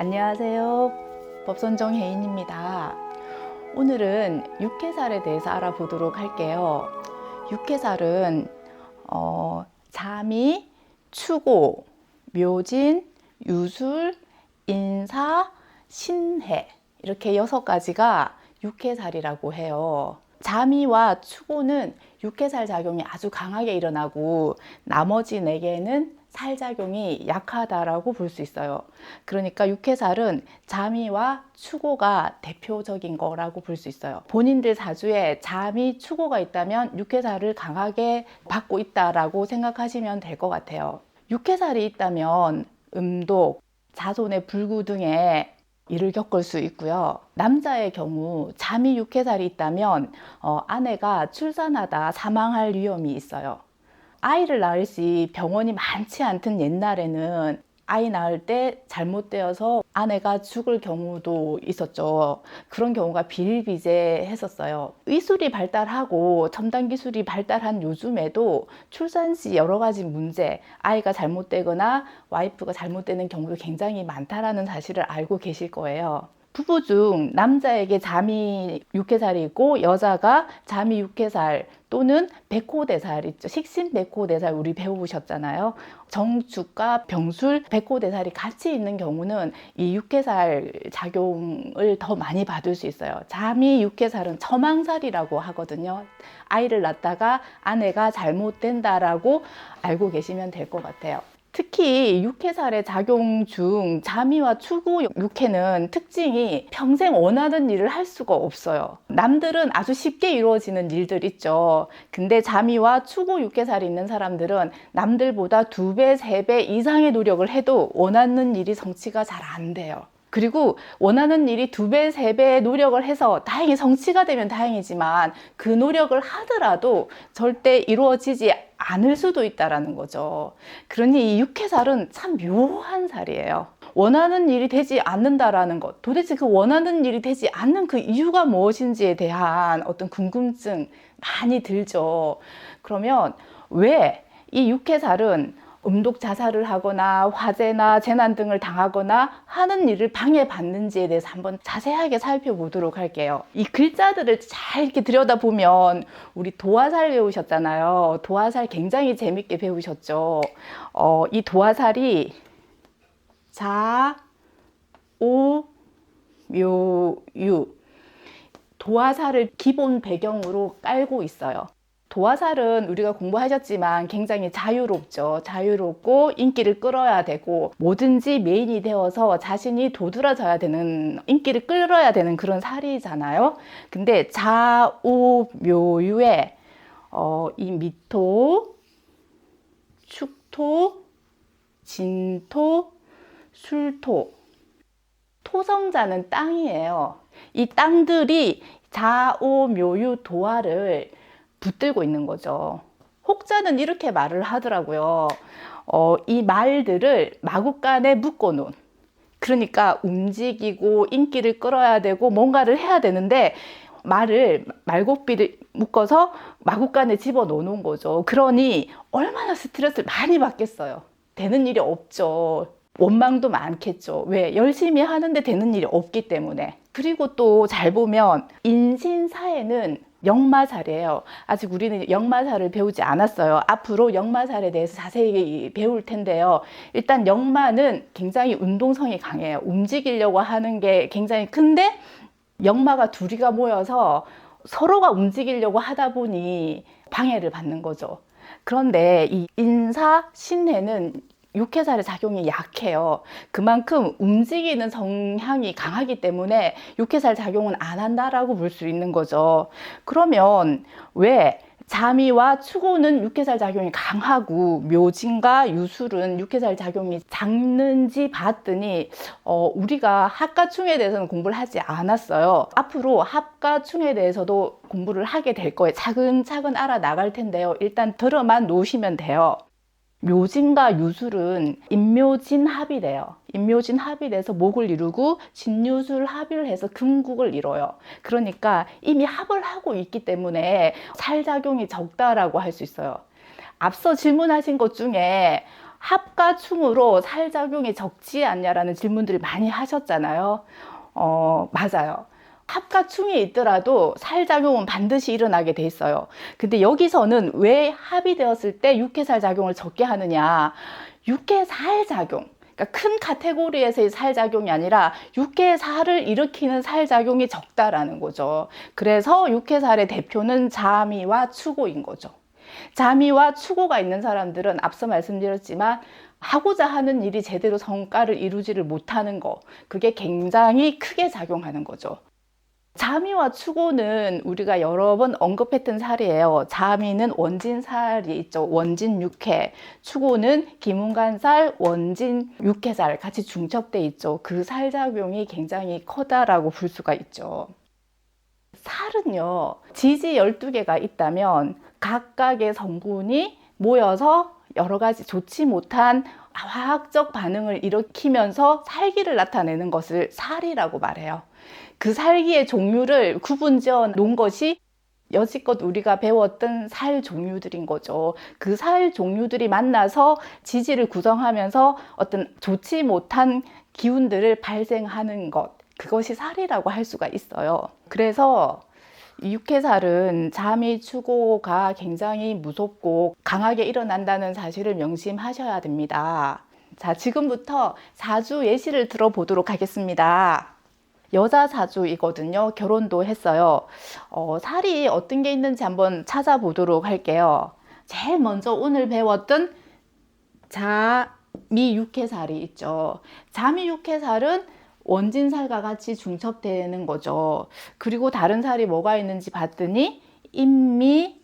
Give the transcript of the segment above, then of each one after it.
안녕하세요. 법선정 혜인입니다. 오늘은 육해살에 대해서 알아보도록 할게요. 육해살은 자미, 추고, 묘진, 유술, 인사, 신해 이렇게 6가지가 육해살이라고 해요. 자미와 추고는 육해살 작용이 아주 강하게 일어나고 나머지 4개는 살작용이 약하다라고 볼 수 있어요. 그러니까 육해살은 자미와 추고가 대표적인 거라고 볼 수 있어요. 본인들 사주에 자미, 추고가 있다면 육해살을 강하게 받고 있다라고 생각하시면 될 것 같아요. 육해살이 있다면 음독, 자손의 불구 등의 일을 겪을 수 있고요. 남자의 경우 자미 육해살이 있다면 아내가 출산하다 사망할 위험이 있어요. 아이를 낳을 시 병원이 많지 않던 옛날에는 아이 낳을 때 잘못되어서 아내가 죽을 경우도 있었죠. 그런 경우가 비일비재했었어요. 의술이 발달하고 첨단 기술이 발달한 요즘에도 출산 시 여러 가지 문제, 아이가 잘못되거나 와이프가 잘못되는 경우도 굉장히 많다라는 사실을 알고 계실 거예요. 부부 중 남자에게 자미 육해살이 있고 여자가 자미 육해살 또는 백호대살 있죠. 식신백호대살 우리 배우셨잖아요. 정축과 병술, 백호대살이 같이 있는 경우는 이 육해살 작용을 더 많이 받을 수 있어요. 자미 육해살은 처망살이라고 하거든요. 아이를 낳다가 아내가 잘못된다라고 알고 계시면 될 것 같아요. 특히 육해살의 작용 중 자미와 추구 육해는 특징이 평생 원하는 일을 할 수가 없어요. 남들은 아주 쉽게 이루어지는 일들 있죠. 근데 자미와 추구 육해살이 있는 사람들은 남들보다 2배, 3배 이상의 노력을 해도 원하는 일이 성취가 잘 안 돼요. 그리고 원하는 일이 2배, 3배의 노력을 해서 다행히 성취가 되면 다행이지만 그 노력을 하더라도 절대 이루어지지 않을 수도 있다는 거죠. 그러니 이 육해살은 참 묘한 살이에요. 원하는 일이 되지 않는다라는 것, 도대체 그 원하는 일이 되지 않는 그 이유가 무엇인지에 대한 어떤 궁금증 많이 들죠. 그러면 왜 이 육해살은 음독 자살을 하거나 화재나 재난 등을 당하거나 하는 일을 방해받는지에 대해서 한번 자세하게 살펴보도록 할게요. 이 글자들을 잘 이렇게 들여다보면 우리 도화살 배우셨잖아요. 도화살 굉장히 재밌게 배우셨죠. 이 도화살이 자, 오, 묘, 유 도화살을 기본 배경으로 깔고 있어요. 도화살은 우리가 공부하셨지만 굉장히 자유롭죠. 자유롭고 인기를 끌어야 되고 뭐든지 메인이 되어서 자신이 도드라져야 되는, 인기를 끌어야 되는 그런 살이잖아요. 근데 자우묘유에 이 미토, 축토, 진토, 술토, 토성자는 땅이에요. 이 땅들이 자오묘유 도화를 붙들고 있는 거죠. 혹자는 이렇게 말을 하더라고요. 이 말들을 마구간에 묶어놓은, 그러니까 움직이고 인기를 끌어야 되고 뭔가를 해야 되는데 말고삐를 묶어서 마구간에 집어넣는 거죠. 그러니 얼마나 스트레스를 많이 받겠어요. 되는 일이 없죠. 원망도 많겠죠. 왜? 열심히 하는데 되는 일이 없기 때문에. 그리고 또 잘 보면 인신사에는 역마살이에요. 아직 우리는 역마살을 배우지 않았어요. 앞으로 역마살에 대해서 자세히 배울 텐데요. 일단 역마는 굉장히 운동성이 강해요. 움직이려고 하는 게 굉장히 큰데 역마가 둘이가 모여서 서로가 움직이려고 하다 보니 방해를 받는 거죠. 그런데 이 인사, 신해는 육해살의 작용이 약해요. 그만큼 움직이는 성향이 강하기 때문에 육해살 작용은 안 한다라고 볼 수 있는 거죠. 그러면 왜 자미와 추고는 육해살 작용이 강하고 묘진과 유술은 육해살 작용이 작는지 봤더니 우리가 합가충에 대해서는 공부를 하지 않았어요. 앞으로 합가충에 대해서도 공부를 하게 될 거예요. 차근차근 알아나갈 텐데요. 일단 들어만 놓으시면 돼요. 묘진과 유술은 인묘진 합이 돼요. 인묘진 합이 돼서 목을 이루고 진유술 합을 해서 금국을 이뤄요. 그러니까 이미 합을 하고 있기 때문에 살작용이 적다라고 할 수 있어요. 앞서 질문하신 것 중에 합과 충으로 살작용이 적지 않냐라는 질문들을 많이 하셨잖아요. 맞아요. 합과 충이 있더라도 살작용은 반드시 일어나게 돼 있어요. 근데 여기서는 왜 합이 되었을 때 육해살 작용을 적게 하느냐. 육해살 작용. 그러니까 큰 카테고리에서의 살작용이 아니라 육해살을 일으키는 살작용이 적다라는 거죠. 그래서 육해살의 대표는 자미와 추고인 거죠. 자미와 추고가 있는 사람들은 앞서 말씀드렸지만 하고자 하는 일이 제대로 성과를 이루지를 못하는 거, 그게 굉장히 크게 작용하는 거죠. 자미와 추고는 우리가 여러 번 언급했던 살이에요. 자미는 원진살이 있죠. 원진 육해. 추고는 기문간살, 원진 육해살 같이 중첩돼 있죠. 그 살작용이 굉장히 커다라고 볼 수가 있죠. 살은요, 지지 12개가 있다면 각각의 성분이 모여서 여러 가지 좋지 못한 화학적 반응을 일으키면서 살기를 나타내는 것을 살이라고 말해요. 그 살기의 종류를 구분지어 놓은 것이 여지껏 우리가 배웠던 살 종류들인 거죠. 그 살 종류들이 만나서 지지를 구성하면서 어떤 좋지 못한 기운들을 발생하는 것, 그것이 살이라고 할 수가 있어요. 그래서 육해살은 자미 추고가 굉장히 무섭고 강하게 일어난다는 사실을 명심하셔야 됩니다. 자, 지금부터 사주 예시를 들어보도록 하겠습니다. 여자 사주이거든요. 결혼도 했어요. 살이 어떤 게 있는지 한번 찾아보도록 할게요. 제일 먼저 오늘 배웠던 자미 육해살이 있죠. 자미 육해살은 원진살과 같이 중첩되는 거죠. 그리고 다른 살이 뭐가 있는지 봤더니 인미,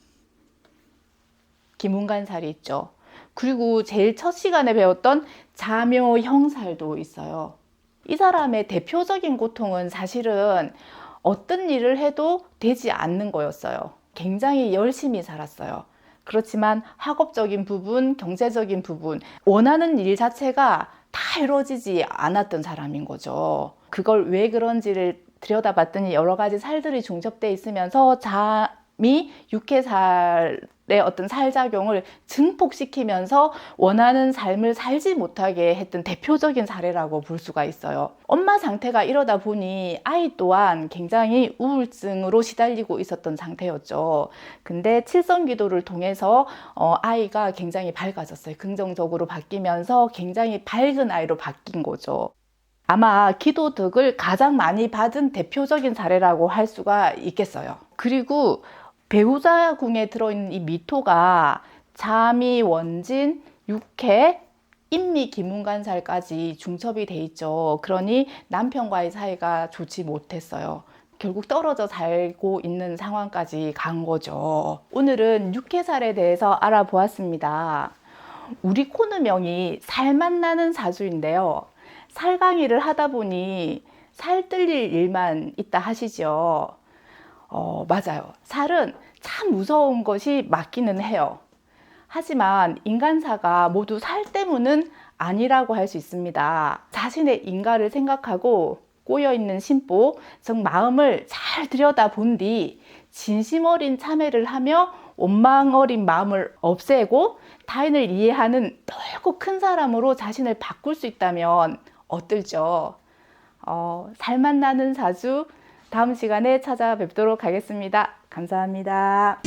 기문간살이 있죠. 그리고 제일 첫 시간에 배웠던 자묘형살도 있어요. 이 사람의 대표적인 고통은 사실은 어떤 일을 해도 되지 않는 거였어요. 굉장히 열심히 살았어요. 그렇지만 학업적인 부분, 경제적인 부분, 원하는 일 자체가 다 이루어지지 않았던 사람인 거죠. 그걸 왜 그런지를 들여다봤더니 여러 가지 살들이 중첩돼 있으면서 잠이 육해살의 어떤 살작용을 증폭시키면서 원하는 삶을 살지 못하게 했던 대표적인 사례라고 볼 수가 있어요. 엄마 상태가 이러다 보니 아이 또한 굉장히 우울증으로 시달리고 있었던 상태였죠. 근데 칠성기도를 통해서 아이가 굉장히 밝아졌어요. 긍정적으로 바뀌면서 굉장히 밝은 아이로 바뀐 거죠. 아마 기도덕을 가장 많이 받은 대표적인 사례라고 할 수가 있겠어요. 그리고 배우자 궁에 들어있는 이 미토가 자미, 원진, 육해, 인미, 기문간살까지 중첩이 돼 있죠. 그러니 남편과의 사이가 좋지 못했어요. 결국 떨어져 살고 있는 상황까지 간 거죠. 오늘은 육해살에 대해서 알아보았습니다. 우리 코너명이 살맛 나는 사주인데요. 살 강의를 하다 보니 살 뜰릴 일만 있다 하시죠. 맞아요. 살은 참 무서운 것이 맞기는 해요. 하지만 인간사가 모두 살 때문은 아니라고 할 수 있습니다. 자신의 인가를 생각하고 꼬여있는 심보, 즉 마음을 잘 들여다본 뒤 진심 어린 참회를 하며 원망 어린 마음을 없애고 타인을 이해하는 넓고 큰 사람으로 자신을 바꿀 수 있다면 어떨죠? 살맛 나는 사주 다음 시간에 찾아뵙도록 하겠습니다. 감사합니다.